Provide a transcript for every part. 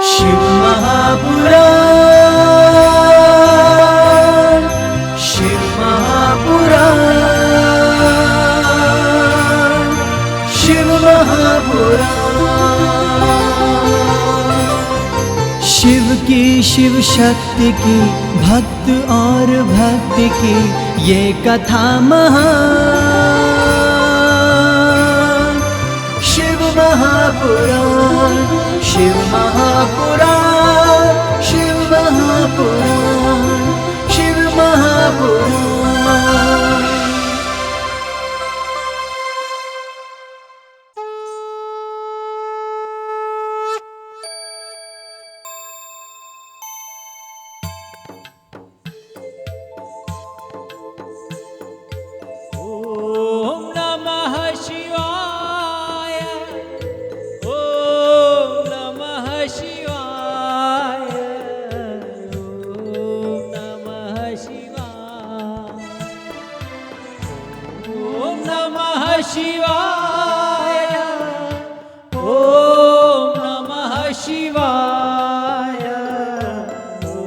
शिव महापुराण, शिव महापुराण, शिव महापुराण। शिव की, शिव शक्ति की, भक्त और भक्ति की ये कथा महान। शिव महापुराण, शिव महापुराण, शिव महापुराण, शिव महापुराण। शिवाय, ओम नमः शिवाय,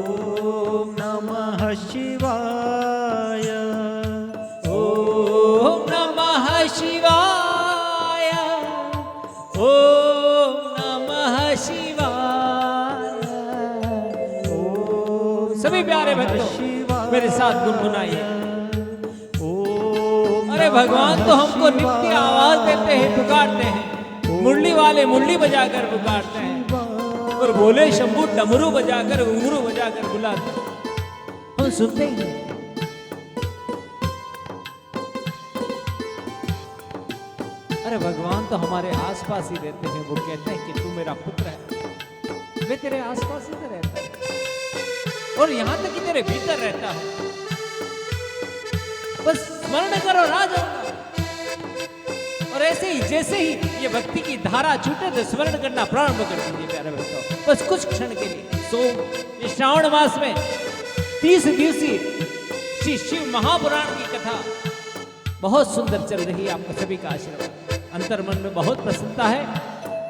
ओम नमः शिवाय, ओम नमः शिवाय, ओम नमः शिवाय, ओम। सभी प्यारे भक्तों मेरे साथ गुनगुनाइए। अरे भगवान तो हमको नित्य आवाज देते हैं, पुकारते हैं। मुरली वाले मुरली बजाकर पुकारते हैं और बोले शंभू डमरू बजाकर, घुंघरू बजाकर बुलाते हैं, हम सुनते ही हैं। अरे भगवान तो हमारे आसपास ही रहते हैं। वो कहते हैं कि तू मेरा पुत्र है, वे तेरे आसपास ही तो रहता है और यहां तक कि तेरे भीतर रहता है। बस स्मरण करो, आ जाऊंगा। और ऐसे ही जैसे ही ये भक्ति की धारा छूटे तो स्मरण करना प्रारंभ कर दीजिए प्यारे भक्तों, बस कुछ क्षण के लिए। इस श्रावण मास में 30 दिवसीय श्री शिव महापुराण की कथा बहुत सुंदर चल रही है। आपका सभी का आशीर्वाद अंतर मन में बहुत प्रसन्नता है।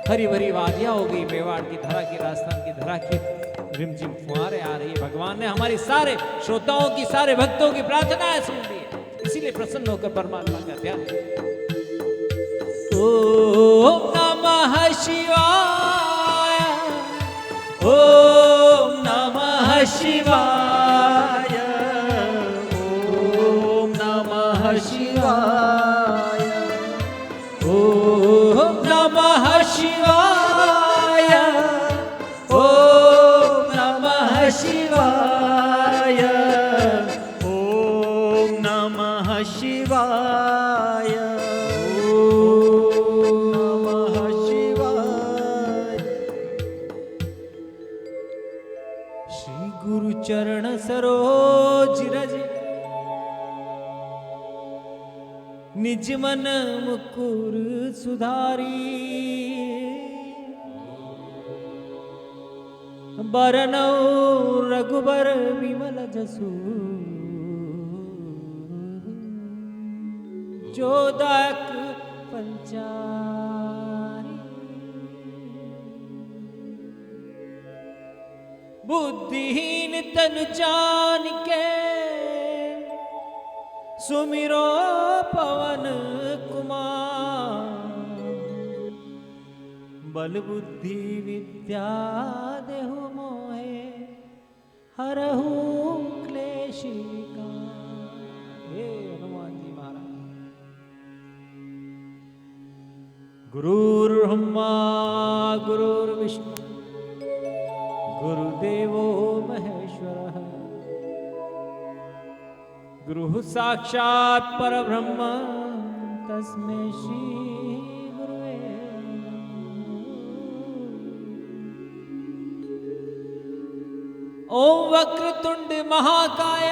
हरी भरी वादियां हो गई, मेवाड़ की धरा की, राजस्थान की धरा की रिमझिम फुहारें आ रही। भगवान ने हमारी सारे श्रोताओं की, सारे भक्तों की प्रार्थनाएं सुन ली है, इसीलिए प्रसन्न होकर परमात्मा का ध्यान। ओम नमः शिवाय, ओम नमः शिवाय, ओम नमः शिवाय, ओम नमः शिवाय, ओम नमः शिवाय, ओम नमः शिवाय, ओम नमः शिवाय। श्री गुरु चरण सरोज रज, निज मन मुकुर सुधारी। बरनौ रघुबर विमल जसु, जोदक पंचारी। बुद्धिहीन तन जान के, सुमिरो पवन कुमार। बल बुद्धि विद्या देहु मोहे, हरहु क्लेश विकार। हे हनुमान जी महाराज। गुरुर्ब्रह्मा गुरुर्विष्णु गुरुदेवो महेश्वरः, गुरुः साक्षात् परब्रह्म तस्मै श्री गुरुवे नमः। ओम वक्रतुंड महाकाय,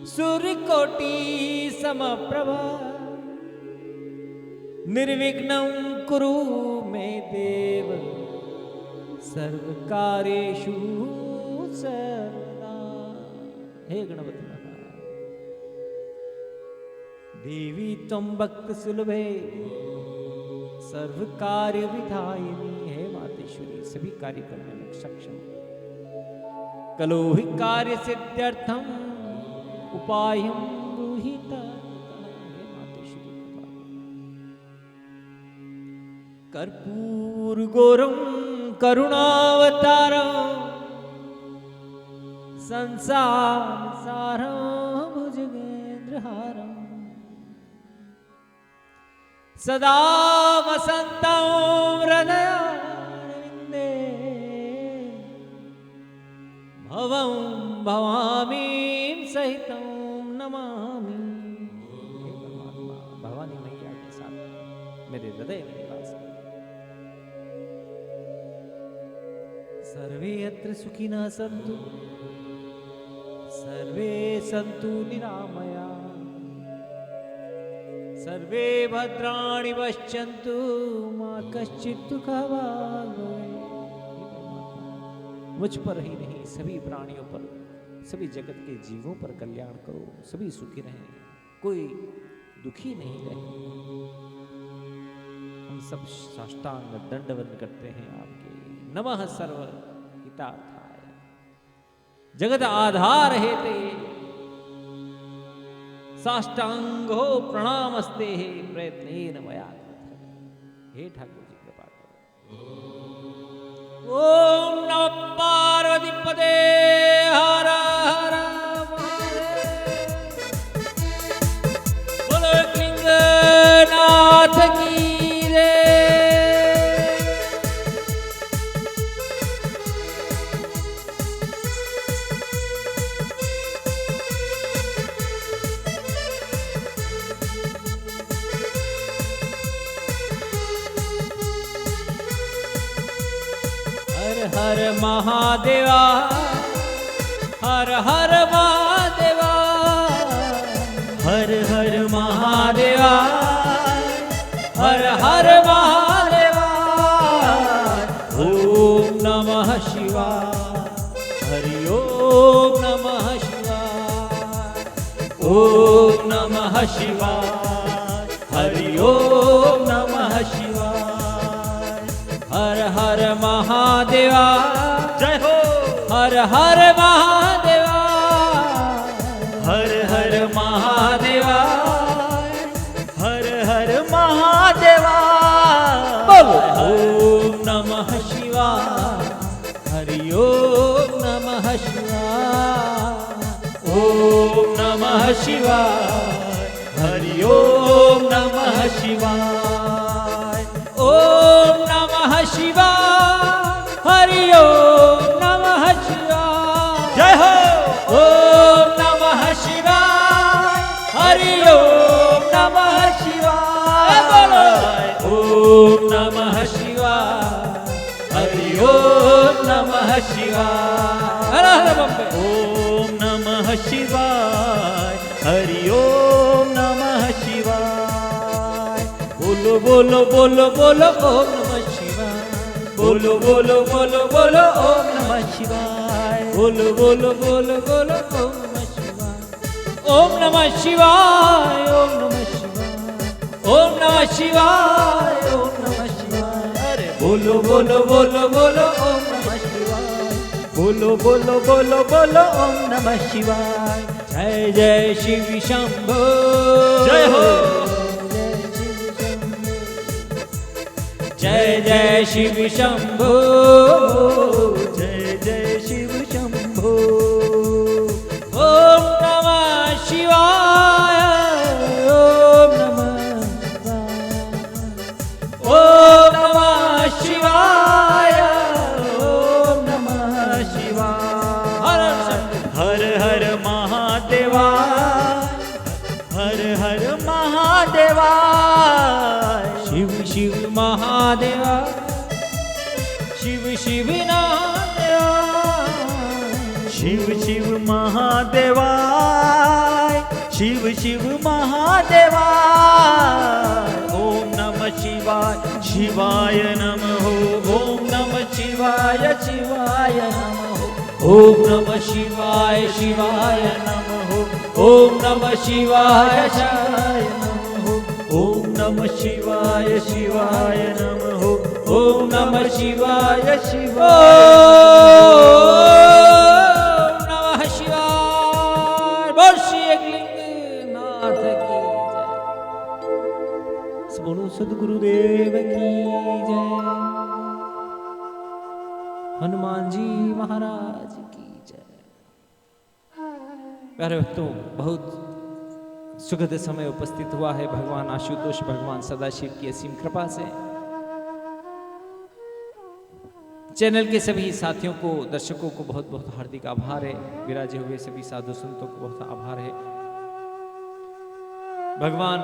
सूर्यकोटि समप्रभा, निर्विघ्नं कुरु मे देव, सर्वकार्येषु सर्वदा। हे गणपति माता, देवी त्वं भक्त सुलभे, सर्व कार्य विधायिनी। हे माते मातेश्वरी सभी कार्य करने में सक्षम है। कलो हि कार्य सिद्ध्यर्थम उपायं ब्रूहि तत्। मातेश्वरी कर्पूर गौरम करुणावतारम संसार सारं भुजगेन्द्रहारं सदा वसन्तं हृदयारविन्दे भवं भवामी सहितं नमामि। हे परमात्मा, भवानी मैया के साथ मेरे हृदय में निवास करो। सर्वे अत्र सुखिनः सन्तु सर्वे सन्तु निरामया सर्वे भद्राणि पश्यन्तु मा कश्चित् दुःखभाग् भवेत्। मुझ पर ही नहीं सभी प्राणियों पर, सभी जगत के जीवों पर कल्याण करो, सभी सुखी रहें, कोई दुखी नहीं रहे। हम सब साष्टांग दंडवत करते हैं आपके। नमः सर्व हितार्थाय जगत आधार हेते साष्टांगो प्रणामस्ते प्रयत्नेन मया। हे ठाकुर जी कृपा करो। ओम नमः पार्वती पदे हर हर महादेव। बोलो लिंगनाथ की रे। हर महादेवा हर हर महादेवा हर हर महादेवा हर हर महादेवा। ओम नमः शिवाय हरि ओम नमः शिवाय। ओम नमः शिवाय हरि ओम नमः शिवाय। हर हर महादेवा जय हो। हर हर महादेवा हर हर महादेवा हर हर महादेवा। बोलो ओम नमः शिवाय हरि ओम नमः शिवाय। ओम नमः शिवाय हरि ओम नमः शिवाय। ओम नमः शिवाय हरि ओम नमः शिवाय। जय हो। ओम नमः शिवाय हरि ओम नमः शिवाय। बोलो ओम नमः शिवाय हरि ओम नमः शिवाय। हर हर बम्बे। ओम नमः शिवाय हरि ओम नमः शिवाय। बोलो बोलो बोलो बोलो ओम नमः शिवाय। बोलो बोलो बोलो बोलो ओम नमः शिवाय। बोलो बोलो बोलो बोलो ओम नमः शिवाय। ओम नमः शिवाय ओम नमः शिवाय। ओम नमः शिवाय ओम नमः शिवाय। अरे बोलो बोलो बोलो बोलो ओम नमः शिवाय। बोलो बोलो बोलो बोलो ओम नमः शिवाय। जय जय शिव शंभो। जय हो। जय जय शिव शंभो। जय जय शिव शंभो। ओम नमः शिवाय। ओम नमः शिवाय। ओम नमः शिवाय। ओम नमः शिवाय। हर हर महादेवा हर हर महादेवा। शिव शिव महादेवा शिव शिव महादेवा। शिव शिव महादेवा शिव शिव महादेवा। ओम नमः शिवाय शिवाय नमः। ओम नमः शिवाय शिवाय नमः। ओम नमः शिवाय शिवाय नमः। ओम नमः शिवाय शिवाय नमः। ओम नमः शिवाय शिवाय नमः। ओम नमः नमः शिवाय शिवाय ओम नमः शिवाय। बोल श्री एकलिंग नाथ की जय। बोलो सद्गुरुदेव की जय। हनुमान जी महाराज की जय। प्यारे भक्तों, बहुत सुखद समय उपस्थित हुआ है भगवान आशुतोष भगवान सदाशिव की असीम कृपा से। चैनल के सभी साथियों को, दर्शकों को बहुत बहुत हार्दिक आभार है। विराजे हुए सभी साधु संतों को बहुत आभार है। भगवान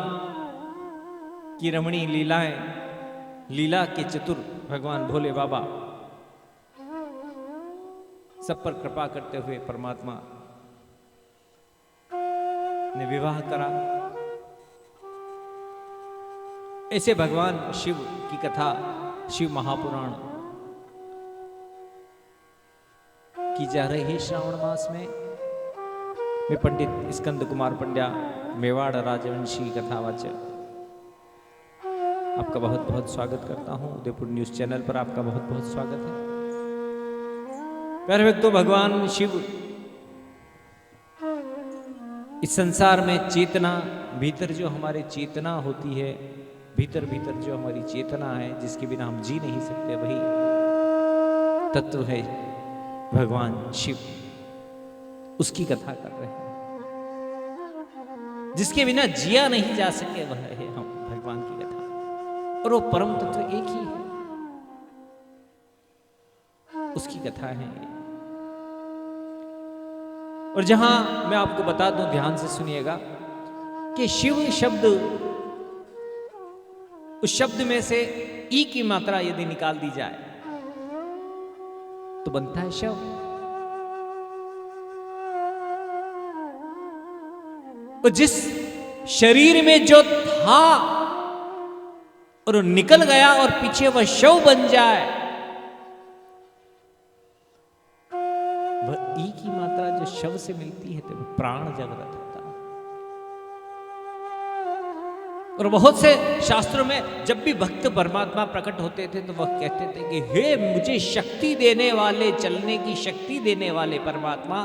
की रमणीय लीलाएं, लीला के चतुर भगवान भोले बाबा सब पर कृपा करते हुए परमात्मा ने विवाह करा। ऐसे भगवान शिव की कथा शिव महापुराण की जा रही है श्रावण मास में। मैं पंडित स्कंद कुमार पंड्या, मेवाड़ राजवंशी कथावाचक, आपका बहुत बहुत स्वागत करता हूं। उदयपुर न्यूज चैनल पर आपका बहुत बहुत स्वागत है। प्यारे भक्तों, भगवान शिव इस संसार में चेतना, भीतर जो हमारी चेतना होती है, भीतर भीतर जो हमारी चेतना है, जिसके बिना हम जी नहीं सकते, वही तत्व है भगवान शिव। उसकी कथा कर रहे हैं। जिसके बिना जिया नहीं जा सके वह है हम भगवान की कथा। और वो परम तत्व एक ही है, उसकी कथा है ये। और जहां मैं आपको बता दूं, ध्यान से सुनिएगा कि शिव शब्द, उस शब्द में से ई की मात्रा यदि निकाल दी जाए तो बनता है शव। और जिस शरीर में जो था और वो निकल गया और पीछे वह शव बन जाए, वह ई की मात्रा जो शव से मिलती है तो प्राण जागृत होता है। और बहुत से शास्त्रों में जब भी भक्त परमात्मा प्रकट होते थे तो वह कहते थे कि हे मुझे शक्ति देने वाले, चलने की शक्ति देने वाले परमात्मा,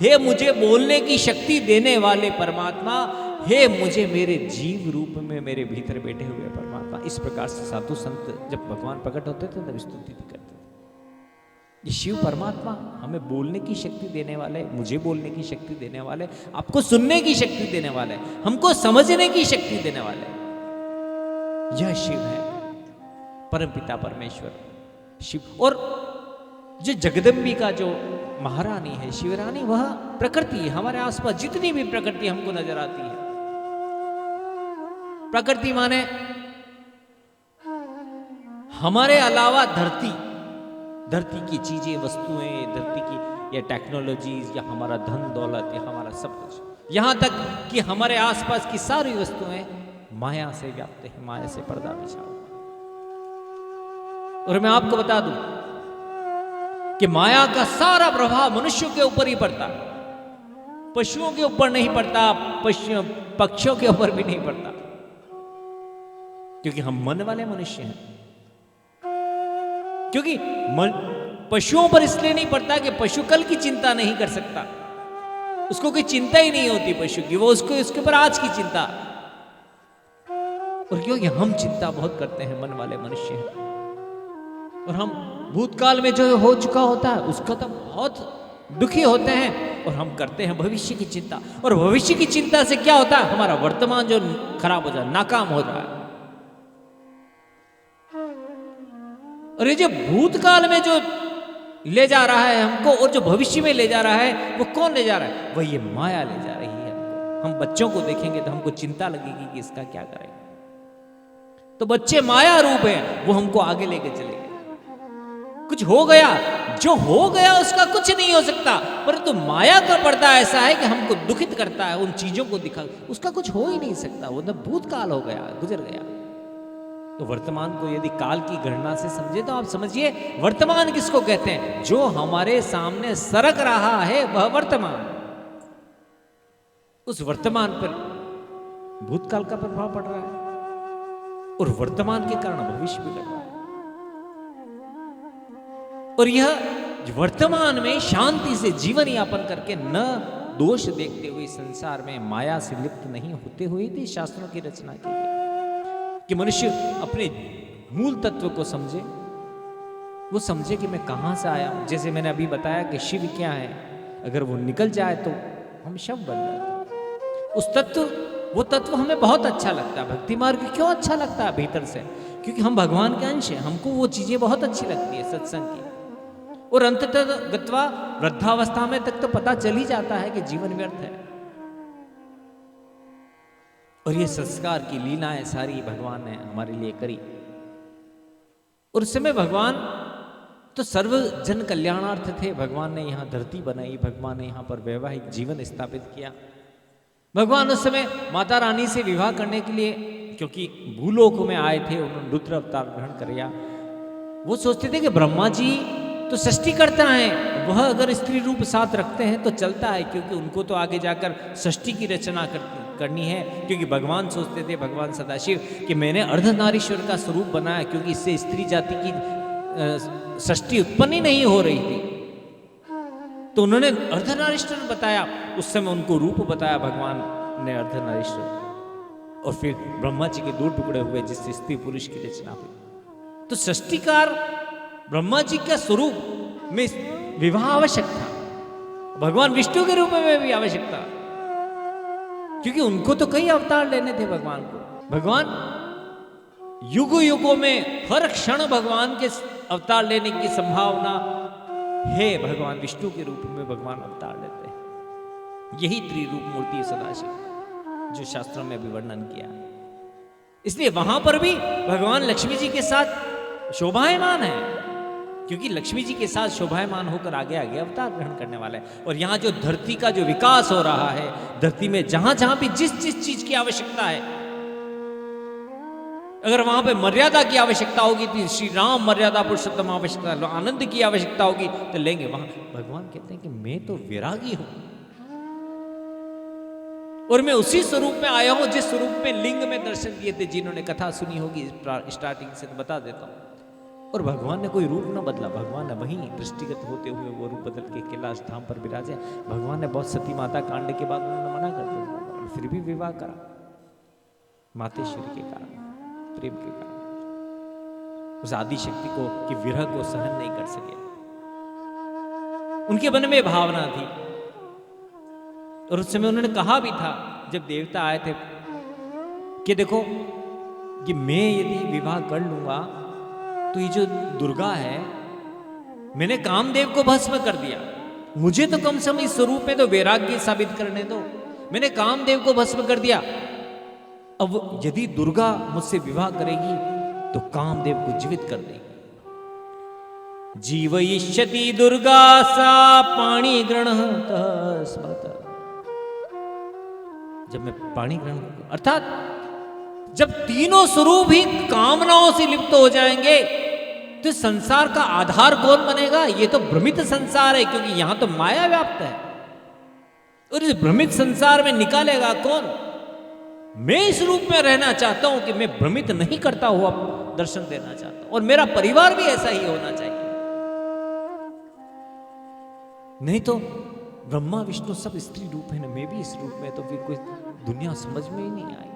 हे मुझे बोलने की शक्ति देने वाले परमात्मा, हे मुझे मेरे जीव रूप में मेरे भीतर बैठे हुए परमात्मा। इस प्रकार से साधु संत जब भगवान प्रकट होते थे तब स्तुति करते थे। ये शिव परमात्मा हमें बोलने की शक्ति देने वाले, मुझे बोलने की शक्ति देने वाले, आपको सुनने की शक्ति देने वाले, हमको समझने की शक्ति देने वाले, यह शिव है, परमपिता परमेश्वर शिव। और जो जगदम्बिका जो महारानी है, शिवरानी, वह प्रकृति है। हमारे आसपास जितनी भी प्रकृति हमको नजर आती है, प्रकृति माने हमारे अलावा धरती, धरती की चीजें, वस्तुएं, धरती की या टेक्नोलॉजीज, या हमारा धन दौलत, या हमारा सब कुछ, यहां तक कि हमारे आसपास की सारी वस्तुएं माया से व्याप्त है, माया से पर्दा बिछा हुआ। और मैं आपको बता दूं कि माया का सारा प्रभाव मनुष्यों के ऊपर ही पड़ता है, पशुओं के ऊपर नहीं पड़ता, पक्षियों के ऊपर भी नहीं पड़ता, क्योंकि हम मन वाले मनुष्य हैं। क्योंकि पशुओं पर इसलिए नहीं पड़ता कि पशु कल की चिंता नहीं कर सकता, उसको कोई चिंता ही नहीं होती पशु की, वो उसको उसके ऊपर आज की चिंता। और क्योंकि हम चिंता बहुत करते हैं, मन वाले मनुष्य हैं, और हम भूतकाल में जो हो चुका होता है उसका तो बहुत दुखी होते हैं, और हम करते हैं भविष्य की चिंता। और भविष्य की चिंता से क्या होता है, हमारा वर्तमान जो खराब हो जाए, नाकाम हो रहा है। और ये जो भूतकाल में जो ले जा रहा है हमको, और जो भविष्य में ले जा रहा है, वो कौन ले जा रहा है, वह ये माया ले जा रही है हमको। हम बच्चों को देखेंगे तो हमको चिंता लगेगी कि इसका क्या करेंगे। तो बच्चे माया रूप हैं, वो हमको आगे लेके चलेंगे। कुछ हो गया, जो हो गया उसका कुछ नहीं हो सकता, परंतु माया का पर्दा ऐसा है कि हमको दुखित करता है, उन चीजों को दिखा, उसका कुछ हो ही नहीं सकता, वो तो भूतकाल हो गया, गुजर गया। तो वर्तमान को यदि काल की गणना से समझे तो आप समझिए वर्तमान किसको कहते हैं, जो हमारे सामने सरक रहा है वह वर्तमान। उस वर्तमान पर भूतकाल का प्रभाव पड़ रहा है, और वर्तमान के कारण भविष्य भी लग रहा है। और यह वर्तमान में शांति से जीवन यापन करके न दोष देखते हुए संसार में माया से लिप्त नहीं होते हुए थी शास्त्रों की रचना की गई कि मनुष्य अपने मूल तत्व को समझे, वो समझे कि मैं कहां से आया हूं। जैसे मैंने अभी बताया कि शिव क्या है, अगर वो निकल जाए तो हम शव बन जाते हैं। वो तत्व हमें बहुत अच्छा लगता है। भक्ति मार्ग क्यों अच्छा लगता है भीतर से? क्योंकि हम भगवान के अंश हैं, हमको वो चीजें बहुत अच्छी लगती है सत्संग की। और अंततः गत्वा वृद्धावस्था में तक तो पता चल ही जाता है कि जीवन व्यर्थ है। और ये संस्कार की लीलाएं सारी भगवान ने हमारे लिए करी। और उस समय भगवान तो सर्व जन कल्याणार्थ थे। भगवान ने यहाँ धरती बनाई, भगवान ने यहाँ पर वैवाहिक जीवन स्थापित किया। भगवान उस समय माता रानी से विवाह करने के लिए, क्योंकि भूलोक में आए थे, उन्होंने रुद्र अवतार ग्रहण किया। वो सोचते थे कि ब्रह्मा जी तो सृष्टि करता है, वह अगर स्त्री रूप साथ रखते हैं तो चलता है, क्योंकि उनको तो आगे जाकर सृष्टि की रचना करनी है। क्योंकि भगवान सोचते थे, भगवान सदाशिव, कि मैंने अर्धनारीश्वर का स्वरूप बनाया, क्योंकि इससे स्त्री जाति की सृष्टि उत्पन्न ही नहीं हो रही थी। तो उन्होंने अर्धनारीश्वर बताया, उस समय उनको रूप बताया भगवान ने अर्धनारीश्वर, और फिर ब्रह्मा जी के 2 टुकड़े हुए जिससे स्त्री पुरुष की रचना हुई। तो सृष्टिकार ब्रह्मा जी का स्वरूप में विवाह आवश्यक था, भगवान विष्णु के रूप में भी आवश्यक था, क्योंकि उनको तो कई अवतार लेने थे भगवान को। भगवान युगों युगों में हर क्षण भगवान के अवतार लेने की संभावना है। भगवान विष्णु के रूप में भगवान अवतार लेते हैं। यही त्रिरूप मूर्ति सदाशिव जो शास्त्रों में भी वर्णन किया। इसलिए वहां पर भी भगवान लक्ष्मी जी के साथ शोभायमान है, क्योंकि लक्ष्मी जी के साथ शोभायमान होकर आगे आगे अवतार ग्रहण करने वाला है। और यहाँ जो धरती का जो विकास हो रहा है, धरती में जहां जहां भी जिस जिस चीज की आवश्यकता है, अगर वहां पे मर्यादा की आवश्यकता होगी तो श्री राम मर्यादा पुरुषोत्तम आवश्यकता, आनंद की आवश्यकता होगी तो लेंगे। वहां भगवान कहते हैं कि मैं तो वैरागी हूं और मैं उसी स्वरूप में आया हूं जिस स्वरूप में लिंग में दर्शन दिए थे। जिन्होंने कथा सुनी होगी स्टार्टिंग से, तो बता देता हूं। और भगवान ने कोई रूप न बदला, भगवान ने वहीं दृष्टिगत होते हुए वो रूप बदल के कैलाश धाम पर विराजे। भगवान ने बहुत सती माता कांड के बाद उन्होंने मना कर दिया, फिर भी विवाह करा मातेश्वरी के कारण, प्रेम के कारण। उस आदि शक्ति को कि विरह को सहन नहीं कर सके, उनके मन में भावना थी। और उस समय उन्होंने कहा भी था जब देवता आए थे कि देखो कि मैं यदि विवाह कर लूंगा तो ये जो दुर्गा है, मैंने कामदेव को भस्म कर दिया, मुझे तो कम से कम इस स्वरूप में तो वैराग्य साबित करने दो। मैंने कामदेव को भस्म कर दिया, अब यदि दुर्गा मुझसे विवाह करेगी तो कामदेव को जीवित कर देगी। जीवयिष्यति दुर्गा सा पाणी ग्रहण स्मृत। जब मैं पाणी ग्रहण, अर्थात जब तीनों स्वरूप ही कामनाओं से लिप्त हो जाएंगे तो संसार का आधार कौन बनेगा? ये तो भ्रमित संसार है, क्योंकि यहां तो माया व्याप्त है। और इस भ्रमित संसार में निकालेगा कौन? मैं इस रूप में रहना चाहता हूं कि मैं भ्रमित नहीं करता हुआ दर्शन देना चाहता हूं, और मेरा परिवार भी ऐसा ही होना चाहिए। नहीं तो ब्रह्मा विष्णु सब स्त्री रूप है ना, मैं भी इस रूप में, तो फिर कोई दुनिया समझ में ही नहीं आएगी।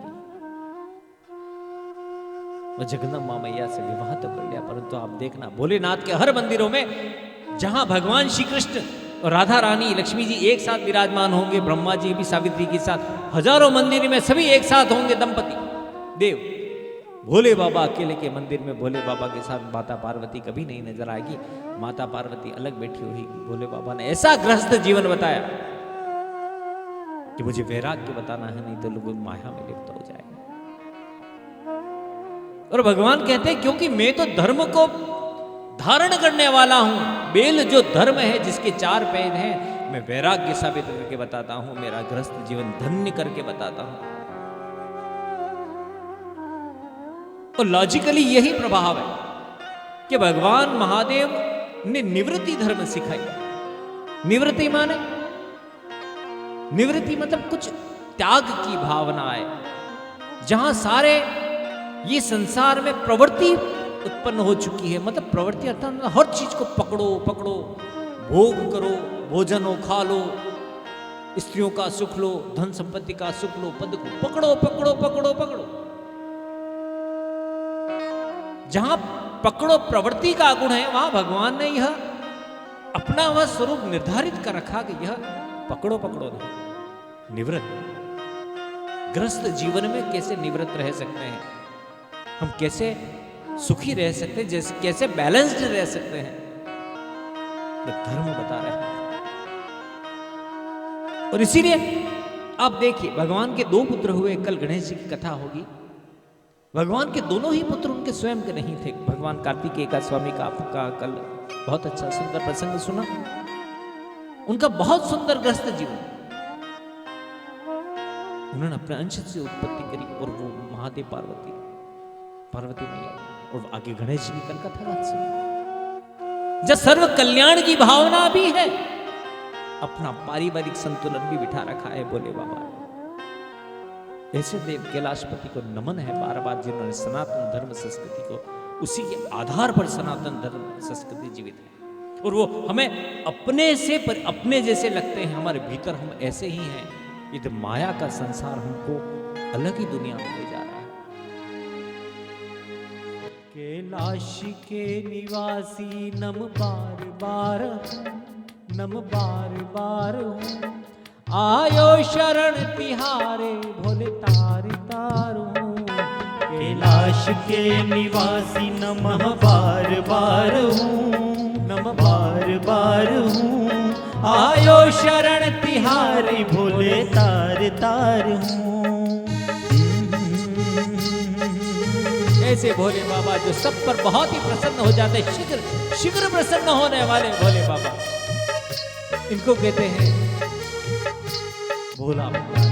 जगदम्बा मैया से विवाह तो कर लिया, परंतु आप देखना भोलेनाथ के हर मंदिरों में जहां भगवान श्री कृष्ण और राधा रानी लक्ष्मी जी एक साथ विराजमान होंगे, ब्रह्मा जी भी सावित्री के साथ, हजारों मंदिर में सभी एक साथ होंगे दंपति देव। भोले बाबा अकेले के मंदिर में भोले बाबा के साथ माता पार्वती कभी नहीं नजर आएगी। माता पार्वती अलग बैठी होगी। भोले बाबा ने ऐसा गृहस्थ जीवन बताया कि मुझे वैराग्य बताना है, नहीं तो लोग माया में लिप्त हो जाएंगे। और भगवान कहते हैं क्योंकि मैं तो धर्म को धारण करने वाला हूं। बेल जो धर्म है जिसके 4 पैर हैं, मैं वैराग्य साबित करके बताता हूं, मेरा गृहस्थ जीवन धन्य करके बताता हूं। और लॉजिकली यही प्रभाव है कि भगवान महादेव ने निवृत्ति धर्म सिखाई। निवृत्ति माने, निवृत्ति मतलब कुछ त्याग की भावना है, जहां सारे ये संसार में प्रवृत्ति उत्पन्न हो चुकी है। मतलब प्रवृत्ति अर्थात हर चीज को पकड़ो पकड़ो, भोग करो, भोजन हो खा लो, स्त्रियों का सुख लो, धन संपत्ति का सुख लो, पद को पकड़ो पकड़ो पकड़ो पकड़ो। जहां पकड़ो प्रवृत्ति का गुण है, वहां भगवान ने यह अपना वह स्वरूप निर्धारित कर रखा कि यह पकड़ो पकड़ो नहीं, निवृत्त। ग्रस्त जीवन में कैसे निवृत्त रह सकते हैं, हम कैसे सुखी रह सकते हैं, जैसे कैसे बैलेंस्ड रह सकते हैं, तो धर्म बता रहे हैं। और इसीलिए आप देखिए, भगवान के दो पुत्र हुए, कल गणेश जी की कथा होगी। भगवान के दोनों ही पुत्र उनके स्वयं के नहीं थे। भगवान कार्तिकेय का, स्वामी का आपका कल बहुत अच्छा सुंदर प्रसंग सुना। उनका बहुत सुंदर ग्रस्त जीवन, उन्होंने अपने अंश से उत्पत्ति करी और वो महादेव पार्वती मैया, और आगे गणेश जी की कल कथा रात से, जब सर्व कल्याण की भावना भी है, अपना पारिवारिक संतुलन भी बिठा रखा है बोले बाबा। ऐसे देव कैलाशपति को नमन है बार बार, जिन्होंने सनातन धर्म संस्कृति को, उसी के आधार पर सनातन धर्म संस्कृति जीवित है। और वो हमें अपने से पर अपने जैसे लगते हैं, हमारे भीतर हम ऐसे ही हैं। ये तो माया का संसार हमको अलग ही दुनिया में ले जा रहा है। कैलाश के निवासी नम बार बार, नम बार बार हूँ, आयो शरण तिहारे भोले तार तार हूँ। कैलाश के निवासी नमः बार बार हूँ, नम बार बार हूँ, आयो शरण तिहारे भोले तार तार हूँ। ऐसे भोले बाबा जो सब पर बहुत ही प्रसन्न हो जाते, शीघ्र शीघ्र प्रसन्न होने वाले भोले बाबा, इनको कहते हैं भोला बाबा।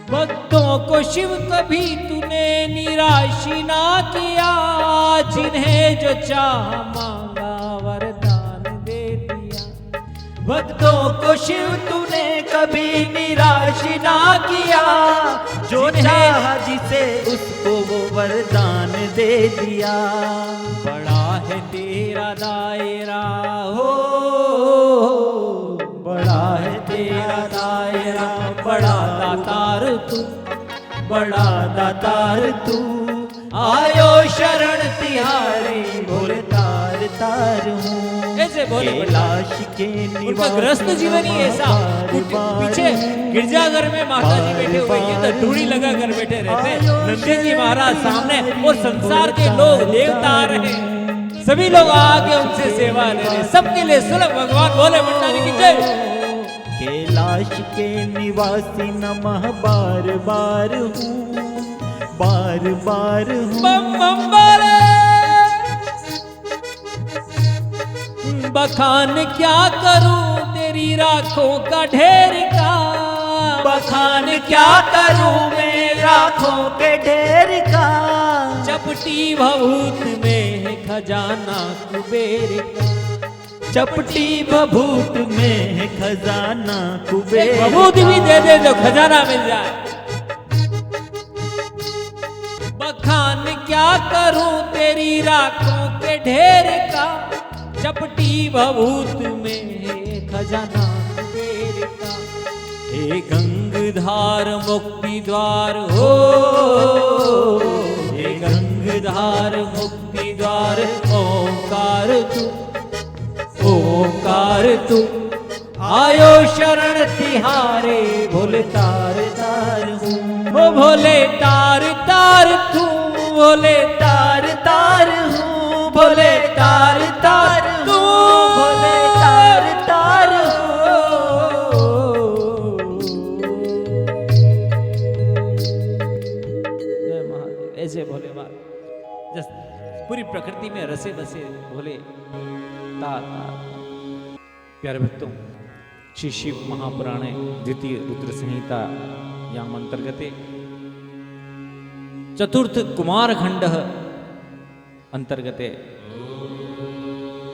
भक्तों को शिव कभी तूने निराशी ना किया, जिन्हें जो चाह मांगा वरदान दे दिया। भक्तों को शिव तूने कभी निराश ना किया, जो चाहा जिसे उसको वो वरदान दे दिया। बड़ा है तेरा दायरा हो, बड़ा है तेरा दायरा, बड़ा दातार तू, बड़ा दातार तू, आयो शरण तिहारे भोले तार तार हूँ। ऐसे बोले कैलाश के उनका ग्रस्त जीवन ही ऐसा। पीछे गिरजाघर में माता जी बैठे हुए, ये तो डूड़ी लगा कर बैठे रहते, नंदी जी महाराज सामने, और संसार के लोग देवता आ रहे, सभी लोग आके उनसे सेवा ले रहे, सबके लिए सुलभ भगवान भोले भंडारी की जय। कैलाश के निवासी नमः बार बार हूँ, बार बार हूँ। बम बम बारे बखान क्या करूं तेरी राखों का ढेर का, बखान क्या करूं मैं राखों के ढेर का। चपटी भभूत में है खजाना कुबेर का, चपटी भभूत में है खजाना कुबेर। भभूत भी दे दे तो खजाना मिल जाए। बखान क्या करूं तेरी राखों के ढेर का, चपटी भभूत में है खजाना कुबेर का। हे गंगधार मुक्ति द्वार हो, हे गंगधार मुक्ति द्वार, ओंकार तू, ओंकार तू, आयो शरण तिहारे भोले तार तार हूँ। ओ भोले तार तार तू, भोले तार तार हूँ, भोले तार तार तू, भोले तार तार जय महादेव। ऐसे भोले बाबा जस पूरी प्रकृति में रसे बसे भोले तार तार। प्यारे भक्तों, श्री शिव महापुराणे द्वितीय रुद्र संहिता याम अंतर्गते चतुर्थ कुमार खंड अंतर्गते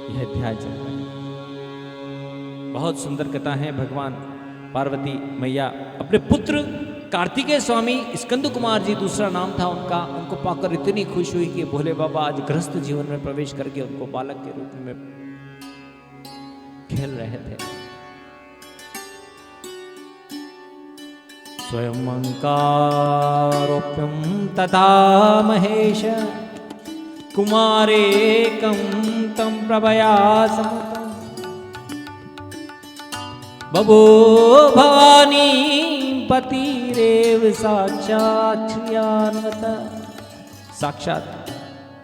यह अध्याय चल रहा है। बहुत सुंदर कथा है। भगवान पार्वती मैया अपने पुत्र कार्तिकेय स्वामी स्कंद कुमार जी दूसरा नाम था उनका, उनको पाकर इतनी खुश हुई कि भोले बाबा आज गृहस्थ जीवन में प्रवेश करके उनको बालक के रूप में खेल रहे थे। स्वयं अंकारोप्यम तथा महेश कुमारेकं तं प्रभया समुतं बभो भवानी पतिरेव साक्षात श्रियान्वत। साक्षात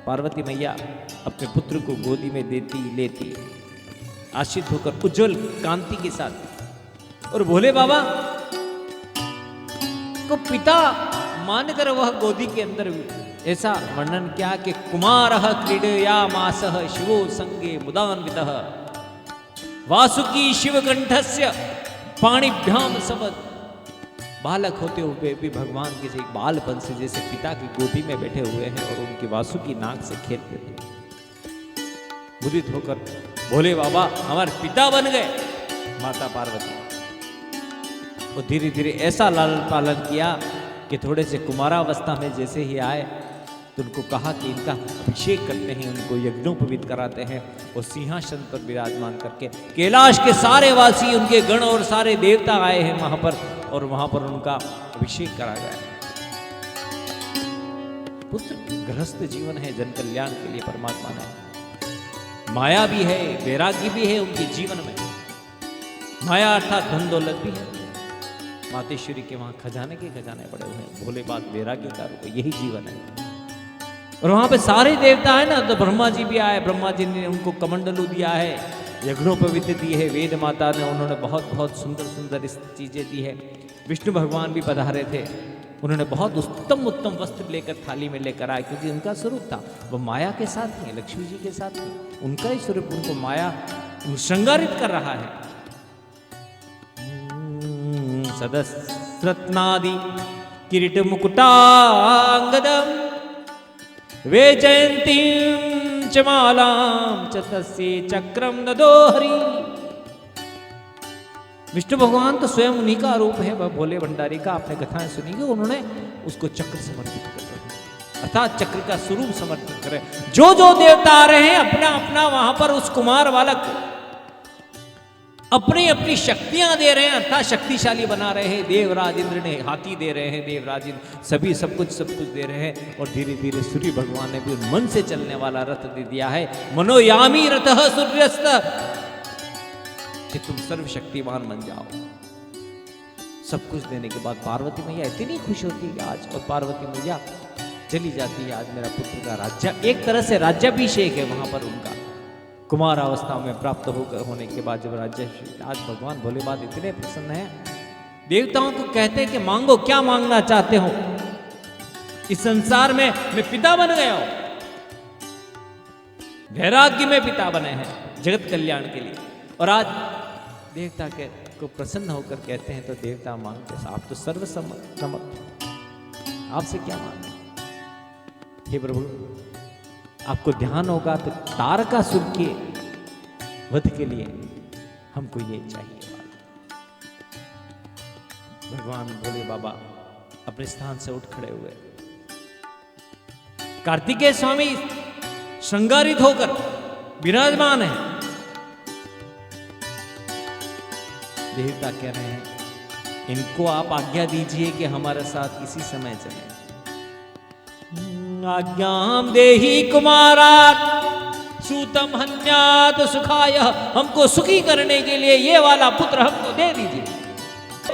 पार्वती मैया अपने पुत्र को गोदी में देती लेती आश्रित होकर उज्जवल कांति के साथ, और भोले बाबा को पिता मानकर वह गोदी के अंदर ऐसा वर्णन किया कि कुमारः क्रीडयामासः शिवो संगे मुदान्वितः वासुकी शिवकंठस्य पाणिभ्याम सबद। बालक होते हुए भी भगवान किसी बालपन से जैसे पिता की गोदी में बैठे हुए हैं और उनकी वासुकी नाक से खेलते थे। मुदित होकर भोले बाबा हमारे पिता बन गए। माता पार्वती और धीरे धीरे ऐसा लालन पालन किया कि थोड़े से कुमारावस्था में जैसे ही आए तो उनको कहा कि इनका अभिषेक करते हैं, उनको यज्ञोपवीत कराते हैं और सिंहासन पर विराजमान करके कैलाश के सारे वासी उनके गण और सारे देवता आए हैं वहां पर, और वहां पर उनका अभिषेक करा गया। पुत्र गृहस्थ जीवन है, जन कल्याण के लिए परमात्मा ने माया भी है, वैराग्य भी है उनके जीवन में। माया अर्थात धन दौलत भी है, मातेश्वरी के वहां खजाने के खजाने पड़े हुए हैं। भोले बात वैराग्य का रूप, यही जीवन है। और वहां पे सारे देवता है ना, तो ब्रह्मा जी भी आए, ब्रह्मा जी ने उनको कमंडलू दिया है, यज्ञोपवीत दी है, वेद माता ने उन्होंने बहुत बहुत सुंदर सुंदर चीजें दी है। विष्णु भगवान भी पधारे थे, उन्होंने बहुत उत्तम उत्तम वस्त्र लेकर थाली में लेकर आए, क्योंकि उनका स्वरूप था वो माया के साथ नहीं, लक्ष्मी जी के साथ नहीं, उनका ही स्वरूप उनको माया श्रृंगारित कर रहा है। सदस्रत्नादि किरीट मुकुटांगदम वे जयंतीं च मालां च तस्यै चक्रम ददो हरि। विष्णु भगवान तो स्वयं उन्हीं का रूप है, वह भोले भंडारी का आपने कथाएं सुनी कि उन्होंने उसको चक्र समर्पित कर दिया, अर्थात चक्र का स्वरूप समर्पित करे। जो जो देवता आ रहे हैं अपना अपना वहां पर उस कुमार बालक अपनी अपनी शक्तियां दे रहे हैं, अर्थात शक्तिशाली बना रहे हैं। देवराज इंद्र ने हाथी दे रहे हैं, देवराज इंद्र सभी सब कुछ दे रहे हैं। और धीरे धीरे सूर्य भगवान ने भी मन से चलने वाला रथ दे दिया है। मनोयामी रथः सूर्यस्त, कि तुम सर्वशक्तिमान बन जाओ। सब कुछ देने के बाद पार्वती मैया इतनी खुश होती है आज, और पार्वती मैया चली जाती है। आज मेरा पुत्र का राज्य, एक तरह से राज्याभिषेक है वहां पर उनका, कुमार अवस्था में प्राप्त होने के बाद जब राज्य, आज भगवान भोले बाबा इतने प्रसन्न हैं, देवताओं को कहते हैं कि मांगो, क्या मांगना चाहते हो। इस संसार में मैं पिता बन गया हूं, वैराग्य में पिता बने हैं जगत कल्याण के लिए। और आज देवता के को प्रसन्न होकर कहते हैं तो देवता मांगते, आप तो सर्वसमर्थ, आपसे क्या मांगे। हे प्रभु, आपको ध्यान होगा तो तारकासुर के वध के लिए हमको ये चाहिए। भगवान भोले बाबा अपने स्थान से उठ खड़े हुए। कार्तिकेय स्वामी श्रृंगारित होकर विराजमान है। देवता कह रहे हैं इनको आप आज्ञा दीजिए कि हमारे साथ इसी समय चले। आज्ञाम देहि कुमारात् सूतम हन्यात सुखाय, हमको सुखी करने के लिए ये वाला पुत्र हमको दे दीजिए।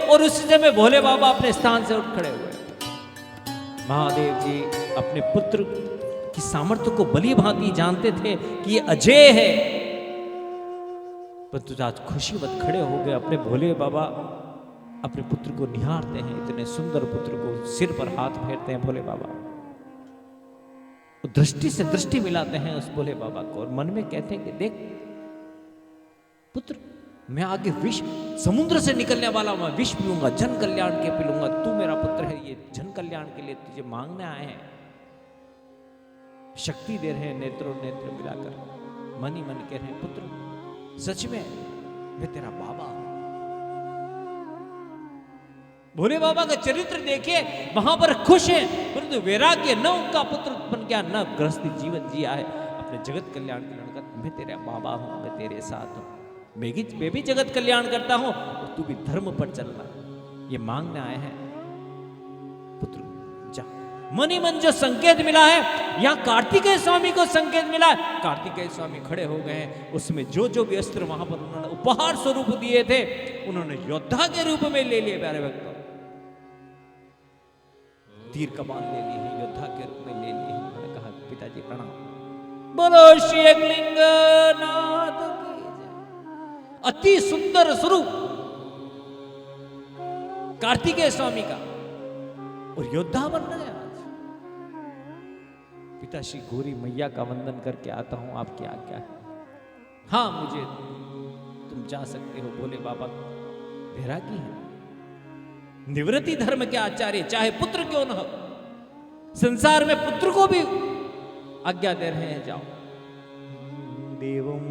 और उसी समय भोले बाबा अपने स्थान से उठ खड़े हुए। महादेव जी अपने पुत्र की सामर्थ्य को भली भांति जानते थे कि ये अजय है, परंतु आज खुशीवत खड़े हो गए। अपने भोले बाबा अपने पुत्र को निहारते हैं, इतने सुंदर पुत्र को सिर पर हाथ फेरते हैं भोले बाबा, दृष्टि से दृष्टि मिलाते हैं उस भोले बाबा को, और मन में कहते हैं कि देख पुत्र, मैं आगे विष समुद्र से निकलने वाला हूं, मैं विष पीऊंगा, जन कल्याण के पीऊंगा। तू मेरा पुत्र है, ये जन कल्याण के लिए तुझे मांगने आए हैं। शक्ति दे रहे हैं, नेत्रों नेत्र मिलाकर मन ही मन कह रहे हैं पुत्र सच में मैं तेरा बाबा हूं। भोले बाबा का चरित्र देखिए, वहां पर खुश है, परंतु वैराग्य न उनका पुत्र बन गया, न गृहस्थी जीवन जिया है। अपने जगत कल्याण के लड़का, मैं तेरा बाबा हूं, मैं तेरे साथ हूं, मैं भी जगत कल्याण करता हूं और तू भी धर्म पर चलना, ये मांगने आए हैं। पुत्र जा। मन ही मन जो संकेत मिला है, यहाँ कार्तिकेय स्वामी को संकेत मिला है। कार्तिकेय स्वामी खड़े हो गए हैं, उसमें जो जो भी अस्त्र वहां पर उन्होंने उपहार स्वरूप दिए थे, उन्होंने योद्धा के रूप में ले लिए। प्यारे भक्तों, तीर कमान ले ली है, योद्धा के रूप में ले ली है। उन्होंने कहा पिताजी प्रणाम, बोलो श्री एकलिंग नाथ की जय। अति सुंदर स्वरूप कार्तिकेय स्वामी का, और योद्धा बन गए आज। पिता श्री गौरी मैया का वंदन करके आता हूं, आपकी आज्ञा है। हाँ, मुझे तुम जा सकते हो। बोले बाबा वैरागी है, निवृत्ति धर्म के आचार्य, चाहे पुत्र क्यों न हो, संसार में पुत्र को भी आज्ञा दे रहे हैं, जाओ। देवम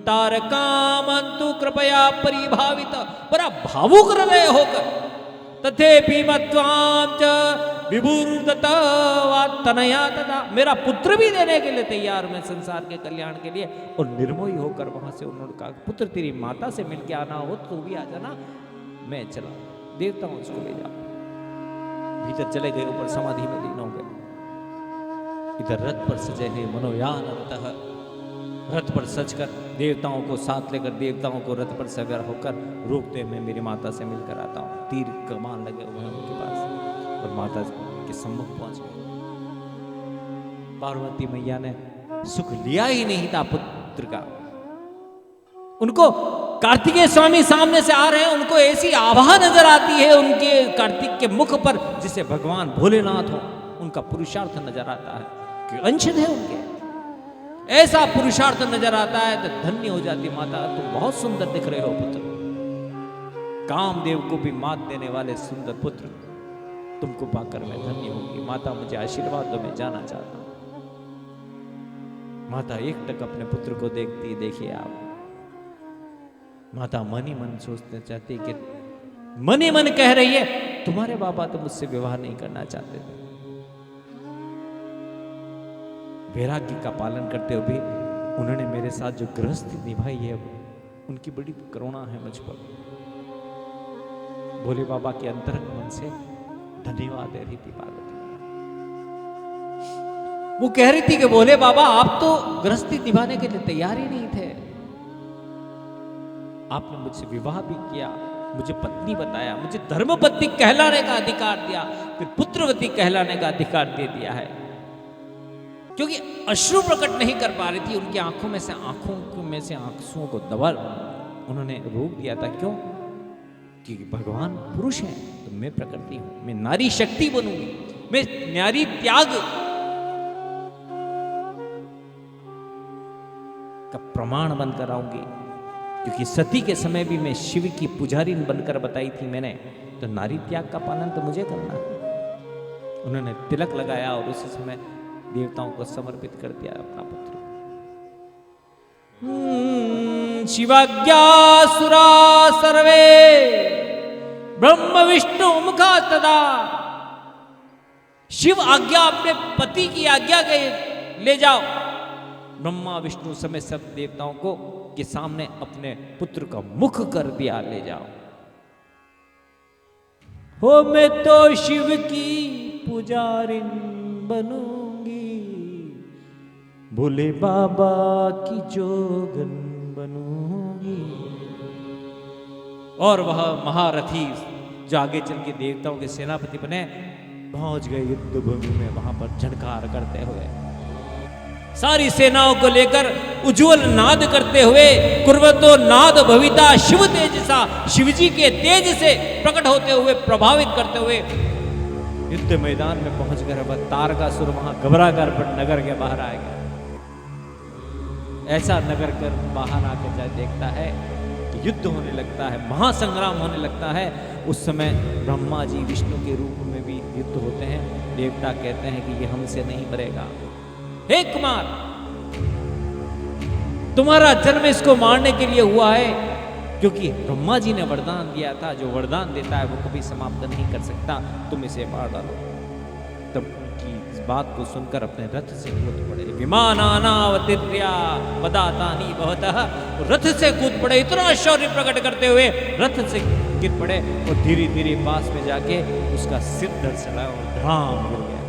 तारकामंतु कृपया परिभावित, बड़ा भावुक हृदय होकर, तथेपि मत्वां च विभुर्दत्ता तनया तथा, मेरा पुत्र भी देने के लिए तैयार, मैं संसार के कल्याण के लिए। और निर्मोही होकर वहां से उन्होंने कहा, पुत्र तेरी माता से मिलके आना हो तो भी आ जाना, मैं चला देवता हूं, उसको ले जाओ। भीतर चले गए, ऊपर समाधि में लीन हो गए। इधर रथ पर सजे हैं मनोयान अंतः, रथ पर सजकर देवताओं को साथ लेकर, देवताओं को रथ पर सवार होकर रोकते, मैं मेरी माता से मिलकर आता हूं। तीर कमान लगे हुए हैं उनके पास, और माता के सम्मुख पहुंच गए। पार्वती मैया ने सुख लिया ही नहीं था पुत्र का। उनको कार्तिकेय स्वामी सामने से आ रहे हैं, उनको ऐसी आभा नजर आती है उनके कार्तिक के मुख पर, जिसे भगवान भोलेनाथ हो, उनका पुरुषार्थ नजर आता है कि अंश है उनके। ऐसा पुरुषार्थ नजर आता है तो धन्य हो जाती माता, तुम बहुत सुंदर दिख रहे हो पुत्र। कामदेव को भी मात देने वाले सुंदर पुत्र, तुमको पाकर मैं धन्य होगी। माता मुझे आशीर्वाद दो, मैं जाना चाहता हूं। माता एक टक अपने पुत्र को देखती, देखिए आप, माता मन ही मन सोचते चाहती कि मन ही मन कह रही है, तुम्हारे बाबा तो मुझसे विवाह नहीं करना चाहते थे। वैराग्य का पालन करते हुए भी उन्होंने मेरे साथ जो गृहस्थी निभाई है, उनकी बड़ी करुणा है मुझ पर। भोले बाबा के अंतरंग मन से धन्यवाद दे रही थी पार्वती। वो कह रही थी कि भोले बाबा आप तो गृहस्थी निभाने के लिए तैयार ही नहीं थे, आपने मुझसे विवाह भी किया, मुझे पत्नी बताया, मुझे धर्मपत्नी कहलाने का अधिकार दिया, फिर पुत्रवती कहलाने का अधिकार दे दिया है। क्योंकि अश्रु प्रकट नहीं कर पा रही थी, उनकी आंखों में से आंसुओं को दबा उन्होंने रोक दिया था। क्यों? क्योंकि भगवान पुरुष हैं, तो मैं प्रकृति हूं, मैं नारी शक्ति बनूंगी, मैं नारी त्याग का प्रमाण बनकर आऊंगी। क्योंकि सती के समय भी मैं शिव की पुजारी बनकर बताई थी मैंने, तो नारी त्याग का पालन तो मुझे करना है। उन्होंने तिलक लगाया और उसी समय देवताओं को समर्पित कर दिया अपना पुत्र। शिवाज्ञा सुरा सर्वे ब्रह्म विष्णु मुखा तदा, शिव आज्ञा अपने पति की आज्ञा के ले जाओ। ब्रह्मा विष्णु समेत सब देवताओं को के सामने अपने पुत्र का मुख कर दिया, ले जाओ। हो मैं तो शिव की पुजारिन बनूंगी, भोले बाबा की जोगन बनूंगी। और वह महारथी जो आगे चल के देवताओं के सेनापति बने, पहुंच गए युद्ध भूमि में, वहां पर झनकार करते हुए सारी सेनाओं को लेकर उज्जवल नाद करते हुए, कुर्वतो नाद भविता शिव तेजसा, शिवजी के तेज से प्रकट होते हुए, प्रभावित करते हुए युद्ध मैदान में पहुंच गए। वह तारकासुर वहां घबरा कर नगर के बाहर आ गया। ऐसा नगर कर बाहर आकर जाए देखता है कि युद्ध होने लगता है, महासंग्राम होने लगता है। उस समय ब्रह्मा जी विष्णु के रूप में भी युद्ध होते हैं। देवता कहते हैं कि ये हमसे नहीं मरेगा। हे कुमार, तुम्हारा जन्म इसको मारने के लिए हुआ है, क्योंकि ब्रह्मा जी ने वरदान दिया था, जो वरदान देता है वो कभी समाप्त नहीं कर सकता, तुम इसे मार डालो। तब की इस बात को सुनकर अपने रथ से कूद पड़े। विमानानावतीर्या पदातानि भवतः, रथ से कूद पड़े, इतना शौर्य प्रकट करते हुए रथ से गिर पड़े और धीरे धीरे पास में जाके उसका सिर धड़ चला और धाम गिर गया,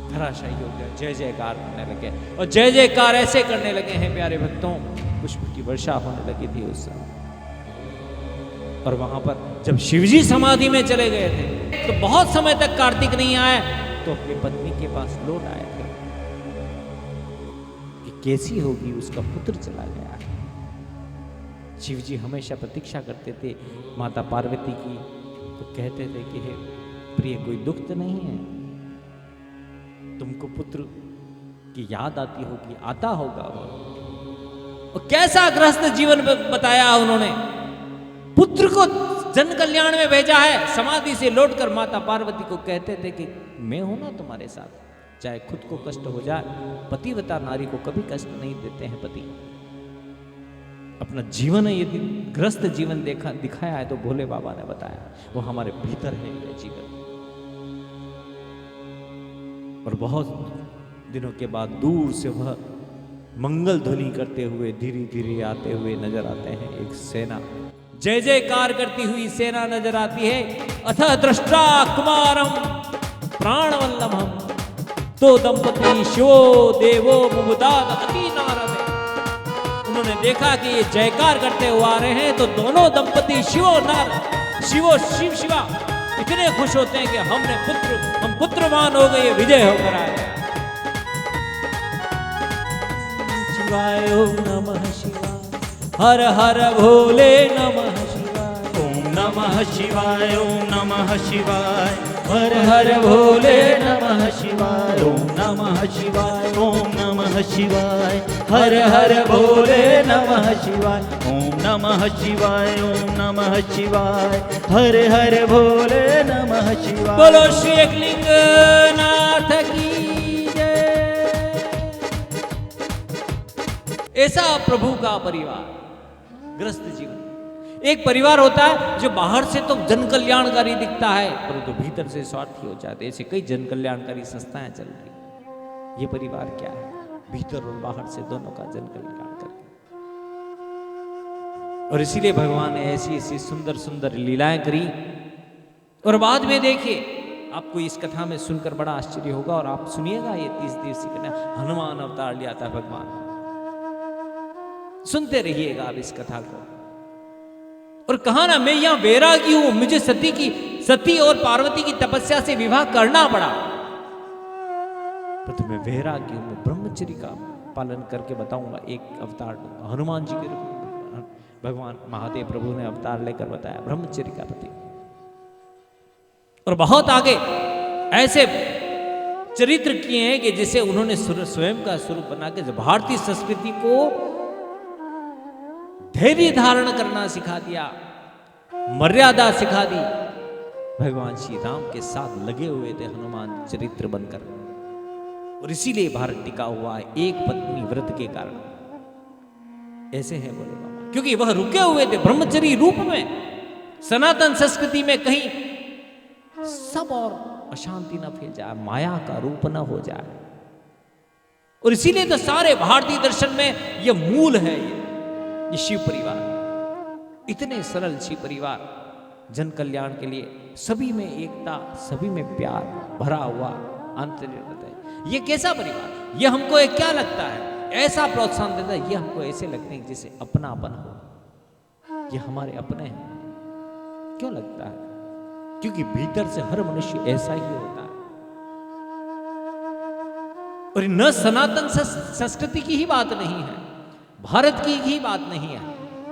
धराशायी हो गया। जय जयकार करने लगे और जय जयकार ऐसे करने लगे हैं प्यारे भक्तों, पुष्प की वर्षा होने लगी थी उस समय। और वहां पर जब शिवजी समाधि में चले गए थे तो बहुत समय तक कार्तिक नहीं आए, तो अपनी पत्नी के पास लौट आए थे कि कैसी होगी, उसका पुत्र चला गया है। शिवजी हमेशा प्रतीक्षा करते थे माता पार्वती की, तो कहते थे कि हे प्रिय, कोई दुख तो नहीं है, तुमको पुत्र की याद आती होगी, आता होगा। और कैसा गृहस्थ जीवन बताया उन्होंने, पुत्र को जन कल्याण में भेजा है। समाधि से लौटकर माता पार्वती को कहते थे कि मैं हूं ना तुम्हारे साथ, चाहे खुद को कष्ट हो जाए। पतिव्रता नारी को कभी कष्ट नहीं देते हैं पति। अपना जीवन यदि ग्रस्त जीवन दिखाया है तो भोले बाबा ने बताया, वो हमारे भीतर है ये जीवन। और बहुत दिनों के बाद दूर से वह मंगल ध्वनि करते हुए धीरे धीरे आते हुए नजर आते हैं। एक सेना, जय जयकार करती हुई सेना नजर आती है। अथ दृष्टा कुमारम प्राणवल्लभम, तो दंपति शिवो देवो मुमुदाद अति नारद। उन्होंने देखा कि ये जयकार करते हुए आ रहे हैं, तो दोनों दंपति शिव शिवा इतने खुश होते हैं कि हम पुत्रवान हो गए, विजय होकर आए। शिवाय ओम नमः शिवाय, हर हर भोले नमः शिवाय। ओम नमः शिवाय, ओम नमः शिवाय, हर हर भोले नमः शिवाय। ओम नमः शिवाय, ओम नमः शिवाय, हर हर भोले नमः शिवाय। ओम नमः शिवाय, ओम नमः शिवाय, हर हर भोले नमः शिवाय। बोलो श्री एकलिंग नाथ की जय। ऐसा प्रभु का परिवार, ग्रस्त जीवन। एक परिवार होता है जो बाहर से तो जन कल्याणकारी दिखता है, परंतु भीतर से स्वार्थी हो जाते हैं। ऐसे कई जन कल्याणकारी संस्थाएं चल रही। ये परिवार क्या है? भीतर और बाहर से दोनों का जन कल्याण करके। और इसीलिए भगवान ने ऐसी ऐसी सुंदर सुंदर लीलाएं करी। और बाद में देखिए, आपको इस कथा में सुनकर बड़ा आश्चर्य होगा, और आप सुनिएगा ये 30 दिवसीय कथा, हनुमान अवतार लिया था भगवान। सुनते रहिएगा आप इस कथा को। और कहा ना, मैं यहां वैरागी हूं, मुझे सती और पार्वती की तपस्या से विवाह करना पड़ा, पर मैं वैरागी हूं, मैं ब्रह्मचर्य का पालन करके बताऊंगा। एक अवतार हनुमान जी के रूप में भगवान महादेव प्रभु ने अवतार लेकर बताया, ब्रह्मचर्य का प्रतीक। और बहुत आगे ऐसे चरित्र किए हैं कि जिसे उन्होंने स्वयं का स्वरूप बना के भारतीय संस्कृति को धैर्य धारण करना सिखा दिया, मर्यादा सिखा दी। भगवान श्री राम के साथ लगे हुए थे हनुमान चरित्र बनकर, और इसीलिए भारत टिका हुआ है एक पत्नी व्रत के कारण। ऐसे है बोले बाबा, क्योंकि वह रुके हुए थे ब्रह्मचर्य रूप में। सनातन संस्कृति में कहीं सब और अशांति न फैल जाए, माया का रूप न हो जाए। और इसीलिए तो सारे भारतीय दर्शन में यह मूल है, ये शिव परिवार। इतने सरल शिव परिवार जन कल्याण के लिए, सभी में एकता, सभी में प्यार भरा हुआ आंतरिक होता है। ये कैसा परिवार? ये हमको एक क्या लगता है, ऐसा प्रोत्साहन देता है, ये हमको ऐसे लगते हैं जैसे अपनापन हो, ये हमारे अपने हैं। क्यों लगता है? क्योंकि भीतर से हर मनुष्य ऐसा ही होता है। और न सनातन संस्कृति की ही बात नहीं है, भारत की ही बात नहीं है,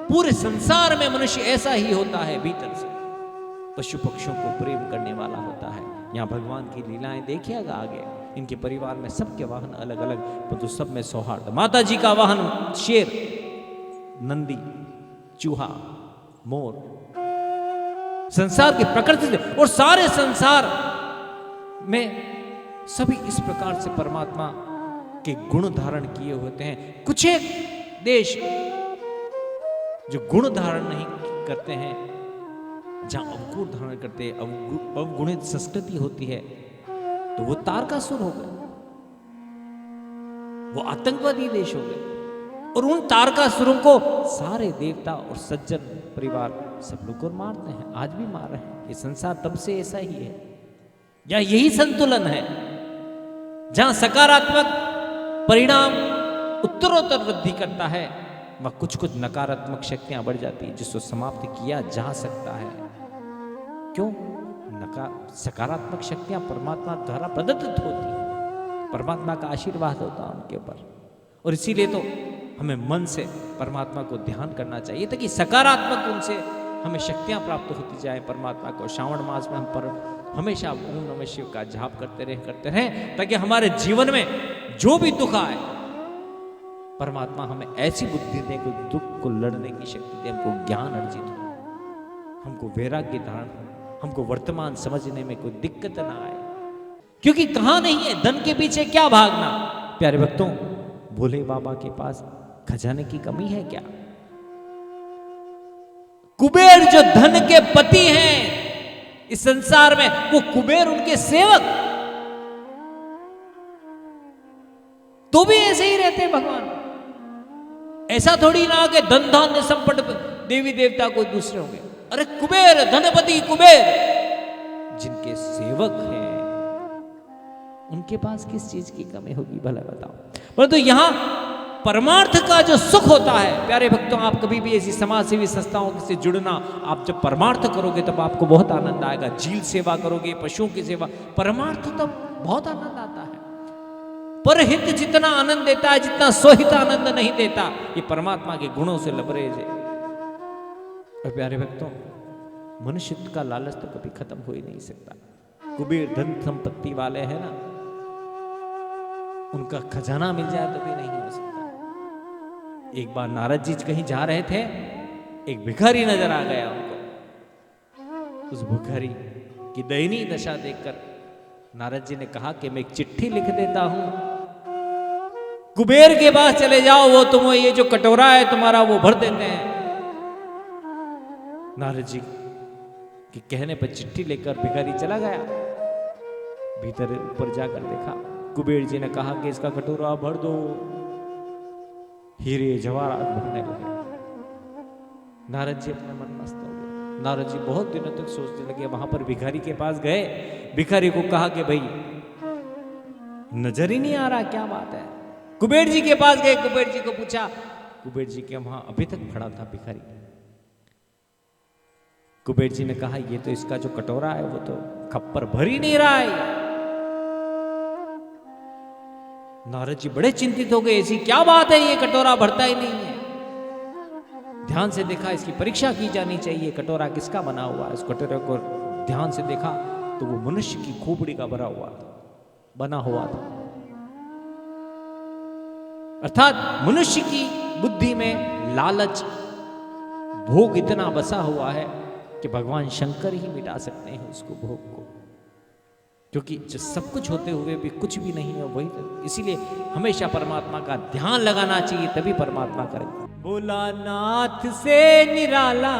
पूरे संसार में मनुष्य ऐसा ही होता है भीतर से। पशु पक्षियों को प्रेम करने वाला होता है। यहाँ भगवान की लीलाएं देखिएगा आगे। इनके परिवार में सबके वाहन अलग अलग, परंतु सब में सौहार्द। माता जी का वाहन शेर, नंदी, चूहा, मोर, संसार की प्रकृति से, और सारे संसार में सभी इस प्रकार से परमात्मा के गुण धारण किए होते हैं। कुछ एक देश जो गुण धारण नहीं करते हैं, जहां अवगुण धारण करते हैं, अवगुणित संस्कृति होती है, तो वो तारकासुर हो गए, वो आतंकवादी देश हो गए। और उन तारकासुरों को सारे देवता और सज्जन परिवार सब लोग को मारते हैं, आज भी मार रहे हैं। ये संसार तब से ऐसा ही है, या यही संतुलन है जहां सकारात्मक परिणाम उत्तरोत्तर वृद्धि करता है, वह कुछ कुछ नकारात्मक शक्तियां बढ़ जाती है, जिसको समाप्त किया जा सकता है। क्यों? सकारात्मक शक्तियां परमात्मा द्वारा प्रदत्त होती है, परमात्मा का आशीर्वाद होता है उनके ऊपर। और इसीलिए तो हमें मन से परमात्मा को ध्यान करना चाहिए, ताकि सकारात्मक उनसे हमें शक्तियां प्राप्त होती जाए परमात्मा को। श्रावण मास में हम पर हमेशा ओम नमः शिव का जाप करते रहें, ताकि हमारे जीवन में जो भी दुख आए, परमात्मा हमें ऐसी बुद्धि दे कि दुख को लड़ने की शक्ति दे, हमको ज्ञान अर्जित हो, हमको वैराग्य धारण हो, हमको वर्तमान समझने में कोई दिक्कत ना आए। क्योंकि कहां नहीं है धन के पीछे क्या भागना। प्यारे भक्तों, भोले बाबा के पास खजाने की कमी है क्या? कुबेर जो धन के पति हैं इस संसार में, वो कुबेर उनके सेवक, तो भी ऐसे ही रहते हैं भगवान। ऐसा थोड़ी ना कि धन धान्य संपट देवी देवता कोई दूसरे होंगे। अरे कुबेर, धनपति कुबेर, जिनके सेवक हैं, उनके पास किस चीज की कमी होगी भला बताओ। परंतु यहां परमार्थ का जो सुख होता है, प्यारे भक्तों, आप कभी भी ऐसी समाज सेवी संस्थाओं से जुड़ना, आप जब परमार्थ करोगे तब आपको बहुत आनंद आएगा। झील सेवा करोगे, पशुओं की सेवा, परमार्थ तब बहुत आनंद आता है। परहित जितना आनंद देता है, जितना स्वहित आनंद नहीं देता, ये परमात्मा के गुणों से लबरेज है। और प्यारे भक्तों, मनुष्य का लालच तो कभी खत्म हो ही नहीं सकता। कुबेर धन संपत्ति वाले हैं ना, उनका खजाना मिल जाए तो भी नहीं हो सकता। एक बार नारद जी कहीं जा रहे थे, एक भिखारी नजर आ गया उनको। उस भिखारी की दयनीय दशा देखकर नारद जी ने कहा कि मैं एक चिट्ठी लिख देता हूं, कुबेर के पास चले जाओ, वो तुम्हें ये जो कटोरा है तुम्हारा वो भर देते हैं। नारद जी के कहने पर चिट्ठी लेकर भिखारी चला गया। भीतर ऊपर जाकर देखा, कुबेर जी ने कहा कि इसका कटोरा भर दो। हीरे जवाहरात भरने लगे। नारद जी अपने मन मस्त हो गए। नारद जी बहुत दिनों तक सोचने लगे। वहां पर भिखारी के पास गए, भिखारी को कहा कि भाई नजर ही नहीं आ रहा, क्या बात है। कुबेर जी के पास गए, कुबेर जी को पूछा, कुबेर जी के वहां अभी तक खड़ा था भिखारी। कुबेर जी ने कहा ये तो इसका जो कटोरा है वो तो खप्पर भर ही नहीं रहा है। नारद जी बड़े चिंतित हो गए, ऐसी क्या बात है, ये कटोरा भरता ही नहीं है। ध्यान से देखा, इसकी परीक्षा की जानी चाहिए, कटोरा किसका बना हुआ है। इस कटोरे को ध्यान से देखा तो वो मनुष्य की खोपड़ी का बना हुआ था। अर्थात मनुष्य की बुद्धि में लालच, भोग इतना बसा हुआ है कि भगवान शंकर ही मिटा सकते हैं उसको, भोग को। क्योंकि जो सब कुछ होते हुए भी कुछ भी नहीं है वही तो। इसीलिए हमेशा परमात्मा का ध्यान लगाना चाहिए, तभी परमात्मा करेगा। भोला नाथ से निराला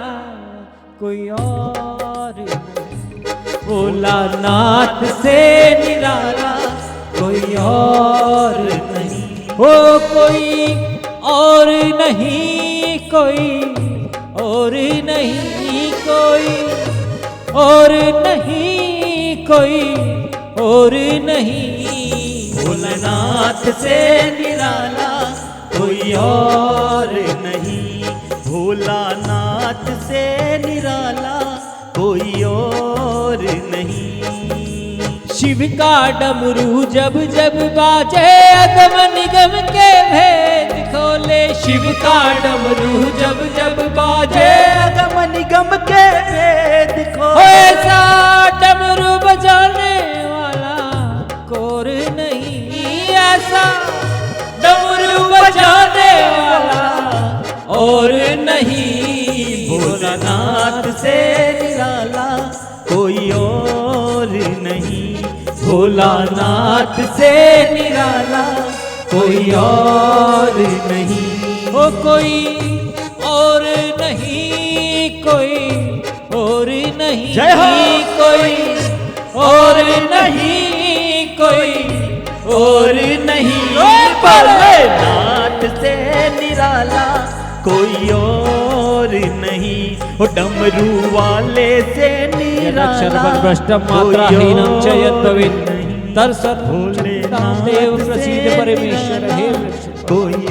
कोई और नहीं, भोला नाथ से निराला कोई और नहीं, हो कोई और नहीं, कोई और नहीं, कोई और नहीं, कोई और नहीं। भोलानाथ से निराला कोई और नहीं, भोलानाथ से निराला कोई और नहीं। शिव का डमरू जब जब बाजे, अगम निगम के भेद खोले। शिव का डमरू जब जब बाजे, अगम निगम के भेद खोले। ऐसा डमरू बजाने वाला कोर नहीं, ऐसा डमरू बजाने वाला और नहीं। भोलानाथ से निराला कोई और नहीं, भोलानाथ से निराला कोई और नहीं, हो कोई और नहीं। नहीं कोई और नहीं जय हो। कोई और नहीं कोई और नहीं भोलेनाथ से निराला कोई और नहीं, वो डमरू वाले से निराला मात्राहीनं च यद्भवेत् नहीं। तत्सत् भोलेनाथ देव प्रसीद से परमेश्वर हे निराला कोई